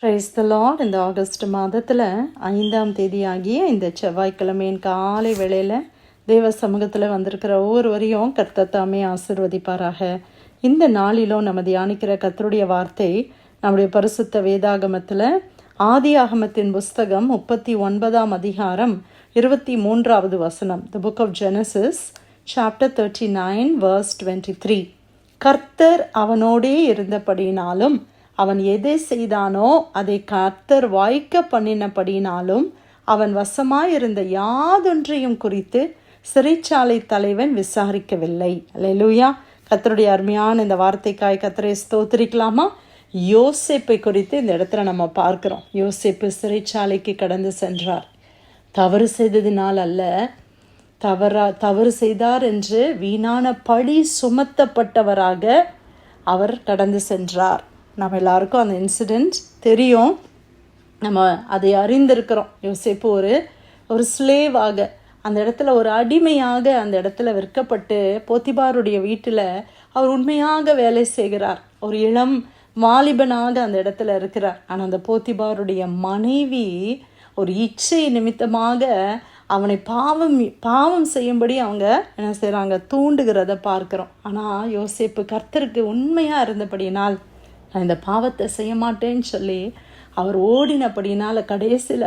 Praise the Lord. இந்த August மாதத்தில் 5ஆம் தேதியாகிய இந்த செவ்வாய்க்கிழமையின் காலை வேளையில் தேவ சமூகத்தில் வந்திருக்கிற ஒவ்வொருவரையும் கர்த்தர் தாமே ஆசீர்வதிப்பாராக. இந்த நாளிலும் நம்ம தியானிக்கிற கர்த்தருடைய வார்த்தை நம்முடைய பரிசுத்த வேதாகமத்தில் ஆதியாகமத்தின் புஸ்தகம் 39ஆம் அதிகாரம் 23வது வசனம். The book of Genesis chapter 39 verse 23. கர்த்தர் அவனோடே இருந்தபடியினாலும் அவன் எதை செய்தானோ அதை கர்த்தர் வாய்க்க பண்ணினபடினாலும் அவன் வசமாயிருந்த யாதொன்றையும் குறித்து சிறைச்சாலை தலைவன் விசாரிக்கவில்லை. அல்லேலூயா. கர்த்தருடைய அருமையான இந்த வார்த்தைக்காய் கர்த்தரை ஸ்தோத்திரிக்கலாமா? யோசேப்பை குறித்து இந்த இடத்துல நம்ம பார்க்கிறோம். யோசேப்பு சிறைச்சாலைக்கு கடந்து சென்றார். தவறு செய்ததினால் அல்ல, தவறு செய்தார் என்று வீணான பழி சுமத்தப்பட்டவராக அவர் கடந்து சென்றார். நம்ம எல்லாருக்கும் அந்த இன்சிடெண்ட் தெரியும், நம்ம அதை அறிந்திருக்கிறோம். யோசேப்பு ஒரு ஸ்லேவாக அந்த இடத்துல ஒரு அடிமையாக அந்த இடத்துல விற்கப்பட்டு போத்திபாருடைய வீட்டில் அவர் உண்மையாக வேலை செய்கிறார். ஒரு இளம் வாலிபனாக அந்த இடத்துல இருக்கிறார். ஆனால் அந்த போத்திபாருடைய மனைவி ஒரு இச்சை நிமித்தமாக அவனை பாவம் செய்யும்படி அவங்க என்ன செய்கிறாங்க, தூண்டுகிறத பார்க்குறோம். ஆனால் யோசேப்பு கர்த்தருக்கு உண்மையாக இருந்தபடினால் நான் இந்த பாவத்தை செய்ய மாட்டேன்னு சொல்லி அவர் ஓடினபடினால கடைசியில்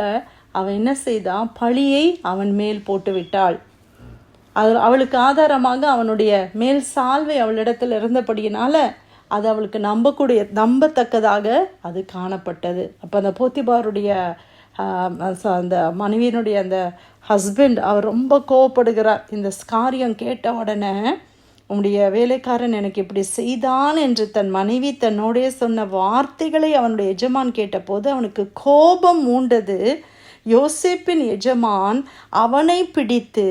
அவன் என்ன செய்தான், பழியை அவன் மேல் போட்டு விட்டாள். அவளுக்கு ஆதாரமாக அவனுடைய மேல் சால்வை அவளிடத்தில் இருந்தபடியினால அது அவளுக்கு நம்பத்தக்கதாக அது காணப்பட்டது. அப்போ அந்த போத்திபாருடைய அந்த மனைவியினுடைய அந்த ஹஸ்பண்ட் அவர் ரொம்ப கோவப்படுகிறார். இந்த காரியம் கேட்ட உடனே உன்னுடைய வேலைக்காரன் எனக்கு இப்படி செய்தான் என்று தன் மனைவி தன்னோடைய சொன்ன வார்த்தைகளை அவனுடைய எஜமான் கேட்டபோது அவனுக்கு கோபம் மூண்டது. யோசேப்பின் எஜமான் அவனை பிடித்து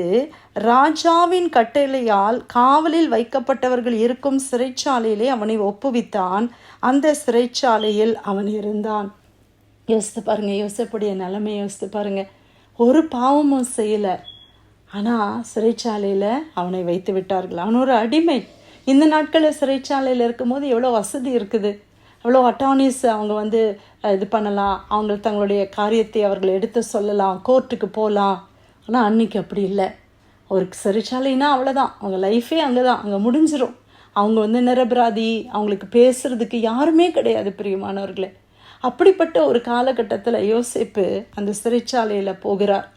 ராஜாவின் கட்டளையால் காவலில் வைக்கப்பட்டவர்கள் இருக்கும் சிறைச்சாலையிலே அவனை ஒப்புவித்தான். அந்த சிறைச்சாலையில் அவன் இருந்தான். யோசித்து பாருங்க, யோசேப்புடைய நிலைமை யோசித்து பாருங்க. ஒரு பாவமும் செய்யலை, ஆனால் சிறைச்சாலையில் அவனை வைத்து விட்டார்கள். அவன் ஒரு அடிமை. இந்த நாட்களில் சிறைச்சாலையில் இருக்கும்போது எவ்வளோ வசதி இருக்குது, எவ்வளோ அட்டார்னிஸ் அவங்க இது பண்ணலாம், அவங்க தங்களுடைய காரியத்தை அவர்கள் எடுத்து சொல்லலாம், கோர்ட்டுக்கு போகலாம். ஆனால் அன்றைக்கி அப்படி இல்லை. ஒரு சிறைச்சாலைனா அவ்வளோதான், அவங்க லைஃபே அங்கே தான், அங்கே முடிஞ்சிடும். அவங்க நிரபராதி, அவங்களுக்கு பேசுகிறதுக்கு யாருமே கிடையாது. பிரியமானவர்களே, அப்படிப்பட்ட ஒரு காலகட்டத்தில் யோசேப்பு அந்த சிறைச்சாலையில் போகிறார்.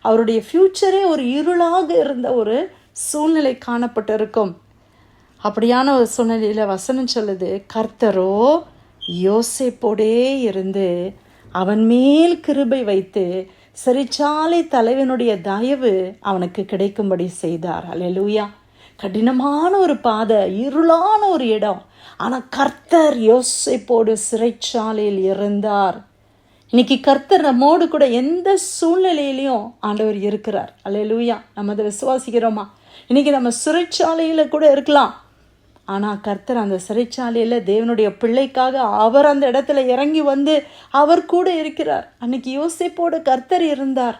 அவருடைய ஃப்யூச்சரே ஒரு இருளாக இருந்த ஒரு சூழ்நிலை காணப்பட்டு இருக்கும். அப்படியான ஒரு சூழ்நிலையில் வசனம் சொல்லுது, கர்த்தரோ யோசேப்போடே இருந்து அவன் மேல் கிருபை வைத்து சிறைச்சாலை தலைவனுடைய தயவு அவனுக்கு கிடைக்கும்படி செய்தார். அல்லேலூயா. கடினமான ஒரு பாதை, இருளான ஒரு இடம், ஆனால் கர்த்தர் யோசேப்போடு சிறைச்சாலையில் இருந்தார். இன்னைக்கு கர்த்தர் நம்மோடு கூட எந்த சூழ்நிலையிலையும் ஆண்டவர் இருக்கிறார். அல்லேலூயா. நம்ம அதை விசுவாசிக்கிறோமா? இன்னைக்கு நம்ம சிறைச்சாலையில் கூட இருக்கலாம், ஆனால் கர்த்தர் அந்த சிறைச்சாலையில் தேவனுடைய பிள்ளைக்காக அவர் அந்த இடத்துல இறங்கி அவர் கூட இருக்கிறார். அன்னைக்கு யோசேப்போடு கர்த்தர் இருந்தார்.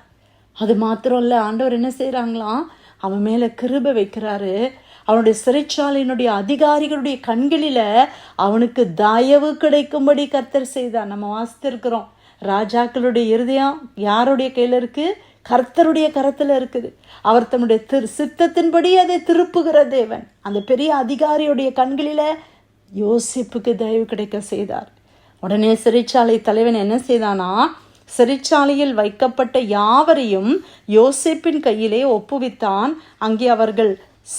அது மாத்திரம் இல்லை, ஆண்டவர் என்ன செய்கிறாங்களாம், அவன் மேலே கிருபை வைக்கிறாரு. அவனுடைய சிறைச்சாலையினுடைய அதிகாரிகளுடைய கண்களில் அவனுக்கு தயவு கிடைக்கும்படி கர்த்தர் செய்தார். நம்ம வாசித்திருக்கிறோம், ராஜாக்களுடைய இருதயம் யாருடைய கையில் இருக்குது? கர்த்தருடைய கரத்தில் இருக்குது. அவர் தன்னுடைய சித்தத்தின்படி அதை திருப்புகிற தேவன். அந்த பெரிய அதிகாரியுடைய கண்களில் யோசேப்புக்கு தயவு கிடைக்க செய்தார். உடனே சிறைச்சாலை தலைவன் என்ன செய்தானா, சிறைச்சாலையில் வைக்கப்பட்ட யாவரையும் யோசேப்பின் கையிலே ஒப்புவித்தான். அங்கே அவர்கள்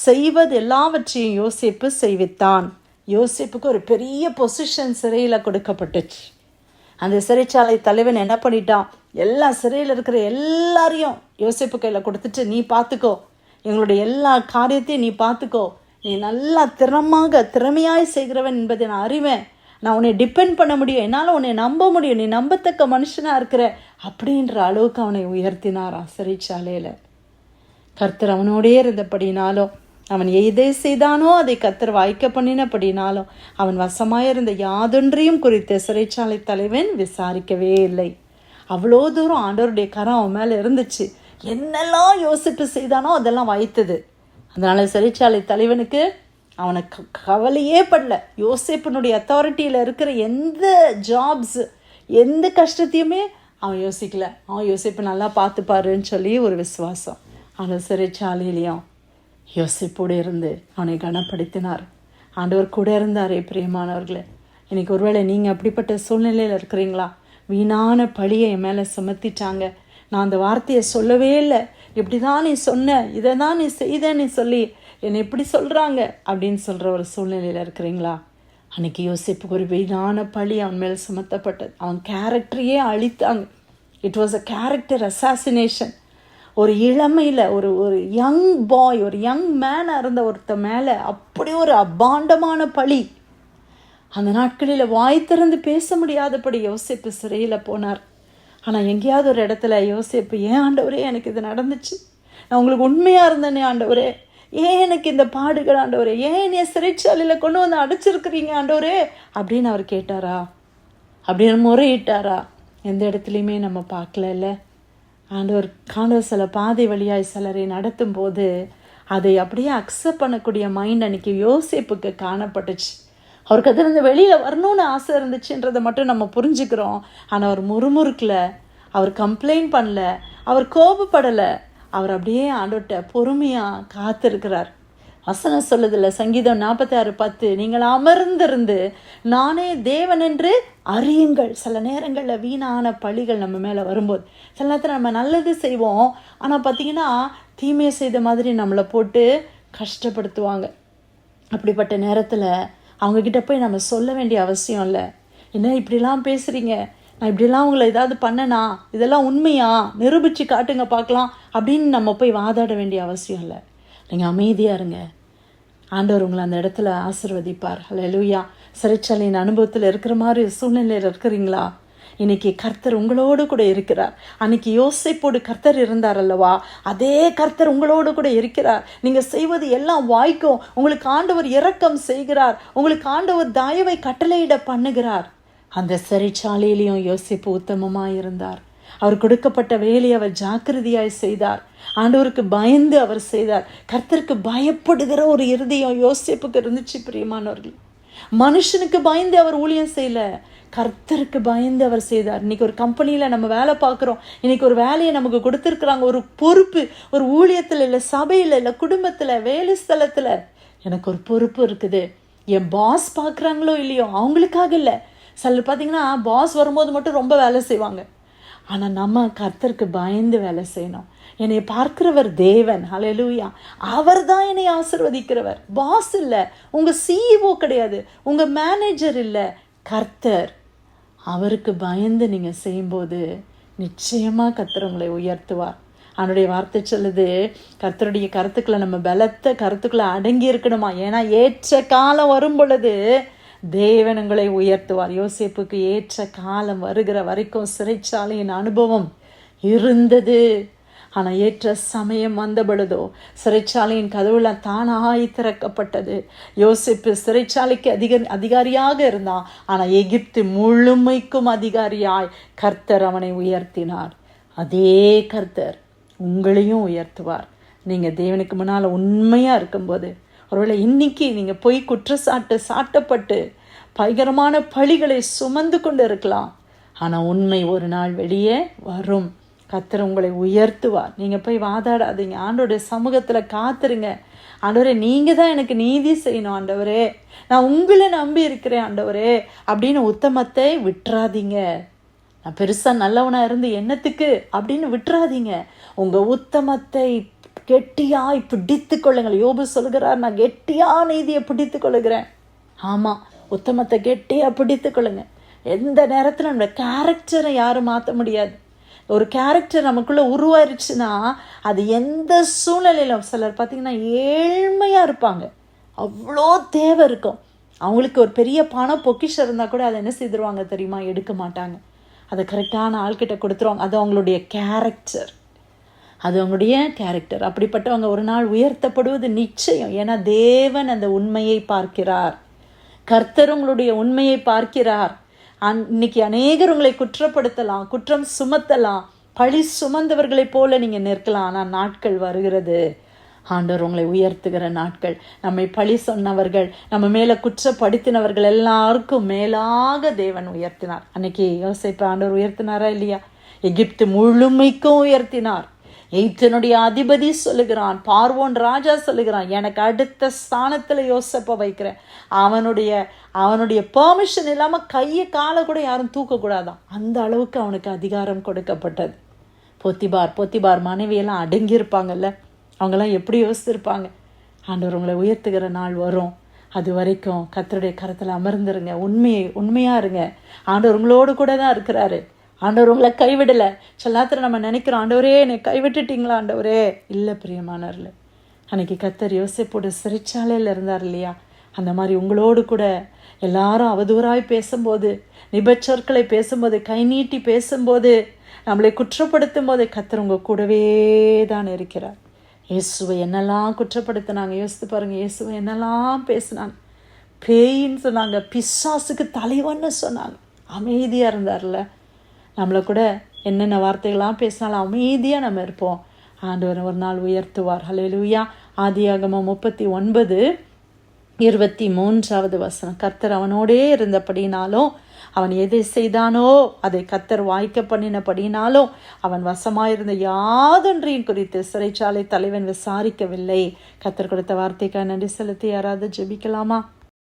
செய்வது எல்லாவற்றையும் யோசேப்பு செய்வித்தான். யோசேப்புக்கு ஒரு பெரிய பொசிஷன் சிறையில் கொடுக்கப்பட்டுச்சு. அந்த சிறைச்சாலை தலைவன் என்ன பண்ணிட்டான், எல்லா சிறையில் இருக்கிற எல்லாரையும் யோசேப்பு கையில் கொடுத்துட்டு, நீ பார்த்துக்கோ, எங்களுடைய எல்லா காரியத்தையும் நீ பார்த்துக்கோ, நீ நல்லா திறமையாய் செய்கிறவன் என்பதை நான் அறிவேன், நான் உன்னை டிபெண்ட் பண்ண முடியும், என்னால் உன்னை நம்ப முடியும், நீ நம்பத்தக்க மனுஷனாக இருக்கிற அப்படின்ற அளவுக்கு அவனை உயர்த்தினாராம் சிறைச்சாலையில். கர்த்தர் அவனோடே இருந்தபடினாலும், அவன் எதை செய்தானோ அதை கர்த்தர் வாய்க்க பண்ணினபடினாலும் அவன் வசமாயிருந்த யாதொன்றையும் குறித்து சிறைச்சாலை தலைவன் விசாரிக்கவே இல்லை. அவ்வளோ தூரம் ஆண்டவருடைய கரம் அவன் மேலே இருந்துச்சு. என்னெல்லாம் யோசிப்பு செய்தானோ அதெல்லாம் வாய்த்தது. அதனால சிறைச்சாலை தலைவனுக்கு அவனை கவலையே படல. யோசேப்பினுடைய அத்தாரிட்டியில் இருக்கிற எந்த ஜாப்ஸ் எந்த கஷ்டத்தையுமே அவன் யோசிக்கல. அவன் யோசிப்பு நல்லா பார்த்துப்பாருன்னு சொல்லி ஒரு விசுவாசம். ஆனால் சிறைச்சாலையிலையும் யோசிப்போடு இருந்து அவனை கனப்படுத்தினார். ஆண்டவர் கூட இருந்தாரே பிரியமானவர்களே. இன்றைக்கி ஒருவேளை நீங்கள் அப்படிப்பட்ட சூழ்நிலையில் இருக்கிறீங்களா? வீணான பழியை என் மேலே சுமத்திட்டாங்க, நான் அந்த வார்த்தையை சொல்லவே இல்லை, இப்படி தான் நீ சொன்ன, இதை தான் நீ செய்தேன்னு சொல்லி என்னை எப்படி சொல்கிறாங்க அப்படின்னு சொல்கிற ஒரு சூழ்நிலையில் இருக்கிறீங்களா? அன்றைக்கி யோசிப்புக்கு ஒரு வீணான பழி அவன் மேலே சுமத்தப்பட்டது. அவன் கேரக்டரையே அழித்தாங்க. It was a character assassination. ஒரு இளமையில் ஒரு யங் பாய், ஒரு யங் மேனாக இருந்த ஒருத்த மேலே அப்படி ஒரு அபாண்டமான பழி. அந்த நாட்களில் வாய் திறந்து பேச முடியாதபடி யோசிப்பு சிறையில் போனார். ஆனால் எங்கேயாவது ஒரு இடத்துல யோசிப்பு, ஏன் ஆண்டவரே எனக்கு இது நடந்துச்சு, நான் உங்களுக்கு உண்மையாக இருந்தேனே ஆண்டவரே, ஏன் எனக்கு இந்த பாடுகள் ஆண்டவரே, ஏன் என்னைய சிறைச்சாலையில் கொண்டு வந்து அடைச்சிருக்கிறீங்க ஆண்டவரே அப்படின்னு அவர் கேட்டாரா? அப்படின்னு முறையிட்டாரா? எந்த இடத்துலையுமே நம்ம பார்க்கல. ஆண்டவர் சில பாதை வழியாய் சிலரை நடத்தும் போது அதை அப்படியே அக்செப்ட் பண்ணக்கூடிய மைண்ட் அன்றைக்கி யோசிப்புக்கு காணப்பட்டுச்சு. அவருக்கு அதிலிருந்து வெளியில் வரணும்னு ஆசை இருந்துச்சுன்றதை மட்டும் நம்ம புரிஞ்சுக்கிறோம். ஆனால் அவர் முறுமுறுக்கல, அவர் கம்ப்ளைண்ட் பண்ணல, அவர் கோபப்படலை. அவர் அப்படியே ஆண்டவர்கிட்ட பொறுமையாக காத்திருக்கிறார். வசனம் சொல்லுதில்ல, சங்கீதம் 46:10, நீங்கள் அமர்ந்திருந்து நானே தேவன் என்று அறியுங்கள். சில நேரங்களில் வீணான பழிகள் நம்ம மேலே வரும்போது, சில நேரத்தில் நம்ம நல்லது செய்வோம், ஆனால் பார்த்திங்கன்னா தீமையை செய்த மாதிரி நம்மளை போட்டு கஷ்டப்படுத்துவாங்க. அப்படிப்பட்ட நேரத்தில் அவங்கக்கிட்ட போய் நம்ம சொல்ல வேண்டிய அவசியம் இல்லை. என்ன இப்படிலாம் பேசுகிறீங்க, நான் இப்படிலாம் உங்களை ஏதாவது பண்ணனா, இதெல்லாம் உண்மையா, நிரூபித்து காட்டுங்க பார்க்கலாம் அப்படின்னு நம்ம போய் வாதாட வேண்டிய அவசியம் இல்லை. நீங்கள் அமைதியாக இருங்க, ஆண்டவர் உங்களை அந்த இடத்துல ஆசீர்வதிப்பார். ஹல்லேலூயா. சிறைச்சாலையின் அனுபவத்தில் இருக்கிற மாதிரி சூழ்நிலையில் இருக்கிறீங்களா? இன்னைக்கு கர்த்தர் உங்களோடு கூட இருக்கிறார். அன்னைக்கு யோசேப்போடு கர்த்தர் இருந்தார் அல்லவா, அதே கர்த்தர் உங்களோடு கூட இருக்கிறார். நீங்கள் செய்வது எல்லாம் வாய்க்கும். உங்களுக்கு ஆண்டவர் இரக்கம் செய்கிறார், உங்களுக்கு ஆண்டவர் தயவை கட்டளையிட பண்ணுகிறார். அந்த சிறைச்சாலையிலையும் யோசேப்பு உத்தமமாக இருந்தார். அவர் கொடுக்கப்பட்ட வேலையை அவர் ஜாக்கிரதையாய் செய்தார். ஆண்டவருக்கு பயந்து அவர் செய்தார். கர்த்தருக்கு பயப்படுகிற ஒரு இருதயம் யோசேப்புக்கு இருந்துச்சு பிரியமானவர்கள். மனுஷனுக்கு பயந்து அவர் ஊழியம் செய்யல, கர்த்தருக்கு பயந்து அவர் செய்தார். இன்னைக்கு ஒரு கம்பெனியில் நம்ம வேலை பார்க்குறோம், இன்னைக்கு ஒரு வேலையை நமக்கு கொடுத்துருக்குறாங்க, ஒரு பொறுப்பு, ஒரு ஊழியத்தில் இல்லை, சபையில் இல்லை, குடும்பத்தில், வேலை ஸ்தலத்தில் எனக்கு ஒரு பொறுப்பு இருக்குது. என் பாஸ் பார்க்குறாங்களோ இல்லையோ அவங்களுக்காக இல்லை. சிலர் பார்த்தீங்கன்னா பாஸ் வரும்போது மட்டும் ரொம்ப வேலை செய்வாங்க. ஆனால் நம்ம கர்த்தருக்கு பயந்து வேலை செய்யணும். என்னை பார்க்கிறவர் தேவன். ஹல்லேலூயா. அவர் தான் என்னை ஆசீர்வதிக்கிறவர். பாஸ் இல்லை, உங்கள் சிஇஓ கிடையாது, உங்கள் மேனேஜர் இல்லை, கர்த்தர். அவருக்கு பயந்து நீங்கள் செய்யும்போது நிச்சயமாக கர்த்தர் உங்களை உயர்த்துவார். அவனுடைய வார்த்தை சொல்லுது, கர்த்தருடைய கருத்துக்களை நம்ம பலத்த கருத்துக்களை அடங்கி இருக்கணுமா. ஏன்னா ஏற்ற காலம் வரும் பொழுது தேவன் உங்களை உயர்த்துவார். யோசேப்புக்கு ஏற்ற காலம் வருகிற வரைக்கும் சிறைச்சாலையின் அனுபவம் இருந்தது. ஆனால் ஏற்ற சமயம் வந்த பொழுதோ சிறைச்சாலையின் கதவுலாம் தானாய் திறக்கப்பட்டது. யோசேப்பு சிறைச்சாலைக்கு அதிகாரியாக இருந்தான். ஆனால் எகிப்து முழுமைக்கும் அதிகாரியாய் கர்த்தர் அவனை உயர்த்தினார். அதே கர்த்தர் உங்களையும் உயர்த்துவார். நீங்கள் தேவனுக்கு முன்னால் உண்மையாக இருக்கும்போது. ஒருவேளை இன்னைக்கு நீங்கள் போய் குற்றச்சாட்டு சாட்டப்பட்டு பயங்கரமான பழிகளை சுமந்து கொண்டு இருக்கலாம். ஆனால் உண்மை ஒரு நாள் வெளியே வரும். கர்த்தர் உங்களை உயர்த்துவார். நீங்கள் போய் வாதாடாதீங்க, ஆண்டவருடைய சமூகத்தில் காத்துருங்க. ஆண்டவரே நீங்கள் தான் எனக்கு நீதி செய்யணும் ஆண்டவரே, நான் உங்களை நம்பி இருக்கிறேன் ஆண்டவரே அப்படின்னு உத்தமத்தை விட்டுறாதீங்க. நான் பெருசாக நல்லவனாக இருந்து என்னத்துக்கு அப்படின்னு விட்டுறாதீங்க. உங்கள் உத்தமத்தை கெட்டியாய் பிடித்து கொள்ளுங்கள். யோபு சொல்கிறார், நான் கெட்டியாக நீதியை பிடித்து கொள்ளுகிறேன். ஆமாம், உத்தமத்தை கெட்டியாக பிடித்து கொள்ளுங்க. எந்த நேரத்தில் நம்ம கேரக்டரை யாரும் மாற்ற முடியாது. ஒரு கேரக்டர் நமக்குள்ளே உருவாயிருச்சுன்னா அது எந்த சூழ்நிலையிலும், சிலர் பார்த்திங்கன்னா ஏழ்மையாக இருப்பாங்க, அவ்வளோ தேவை இருக்கும், அவங்களுக்கு ஒரு பெரிய பணம் பொக்கிஷம் இருந்தால் கூட அதை என்ன செய்திருவாங்க தெரியுமா, எடுக்க மாட்டாங்க. அதை கரெக்டான ஆள்கிட்ட கொடுத்துருவாங்க. அது அவங்களுடைய கேரக்டர், அது அவங்களுடைய கேரக்டர். அப்படிப்பட்டவங்க ஒரு நாள் உயர்த்தப்படுவது நிச்சயம். ஏன்னா தேவன் அந்த உண்மையை பார்க்கிறார். கர்த்தர் உங்களுடைய உண்மையை பார்க்கிறார். இன்னைக்கு அநேகர் உங்களை குற்றப்படுத்தலாம், குற்றம் சுமத்தலாம், பழி சுமந்தவர்களைப் போல நீங்கள் நிற்கலாம். ஆனால் நாட்கள் வருகிறது, ஆண்டவர் உங்களை உயர்த்துகிற நாட்கள். நம்மை பழி சொன்னவர்கள், நம்ம மேலே குற்றப்படுத்தினவர்கள் எல்லாருக்கும் மேலாக தேவன் உயர்த்தினார். அன்னைக்கு யோசேப்பை ஆண்டவர் உயர்த்தினாரா இல்லையா? எகிப்து முழுமைக்கும் உயர்த்தினார். எகிப்தினுடைய அதிபதி சொல்லுகிறான், பார்வோன் ராஜா சொல்லுகிறான், எனக்கு அடுத்த ஸ்தானத்தில் யோசேப்பை வைக்கிறேன். அவனுடைய பெர்மிஷன் இல்லாமல் கையை காலை கூட யாரும் தூக்கக்கூடாதான். அந்த அளவுக்கு அவனுக்கு அதிகாரம் கொடுக்கப்பட்டது. பொத்திபார் மனைவியெல்லாம் அடங்கியிருப்பாங்கல்ல, அவங்கெல்லாம் எப்படி யோசித்திருப்பாங்க? ஆண்டவர் உங்களை உயர்த்துகிற நாள் வரும். அது வரைக்கும் கர்த்தருடைய கரத்தில் அமர்ந்துருங்க. உண்மையாக இருங்க. ஆண்டவர் உங்களோடு கூட தான் இருக்கிறாரு. ஆண்டவர் உங்களை கைவிடலை. சொல்லாத்திர நம்ம நினைக்கிறோம், ஆண்டவரே என்னை கைவிட்டுட்டீங்களா ஆண்டவரே. இல்லை பிரியமானவர்களே, அன்னைக்கு கர்த்தர் யோசேப்போடு சிறைச்சாலையில் இருந்தார் இல்லையா? அந்த மாதிரி உங்களோடு கூட எல்லாரும் அவதூறாய் பேசும்போது, நிபச்சொற்களை பேசும்போது, கை நீட்டி பேசும்போது, நம்மளை குற்றப்படுத்தும் போது கர்த்தர் உங்கள் கூடவே தான் இருக்கிறார். இயேசுவை என்னெல்லாம் குற்றப்படுத்தினாங்க யோசித்து பாருங்க. இயேசுவை என்னெல்லாம் பேசினாங்க. பேயின்னு சொன்னாங்க, பிசாசுக்கு தலைவன்னு சொன்னாங்க. அமைதியாக இருந்தார்ல. நம்மளை கூட என்னென்ன வார்த்தைகள்லாம் பேசினாலும் அமைதியாக நம்ம இருப்போம். ஆண்டவர் ஒரு நாள் உயர்த்துவார். ஹல்லேலூயா. ஆதியாகமம் 39:23 கர்த்தர் அவனோடே இருந்தபடினாலும், அவன் எதை செய்தானோ அதை கர்த்தர் வாய்க்க பண்ணினபடினாலும், அவன் வசமாயிருந்த யாதொன்றையும் குறித்து சிறைச்சாலை தலைவன் விசாரிக்கவில்லை. கர்த்தர் கொடுத்த வார்த்தைக்காக நன்றி செலுத்தி யாராவது ஜெபிக்கலாமா?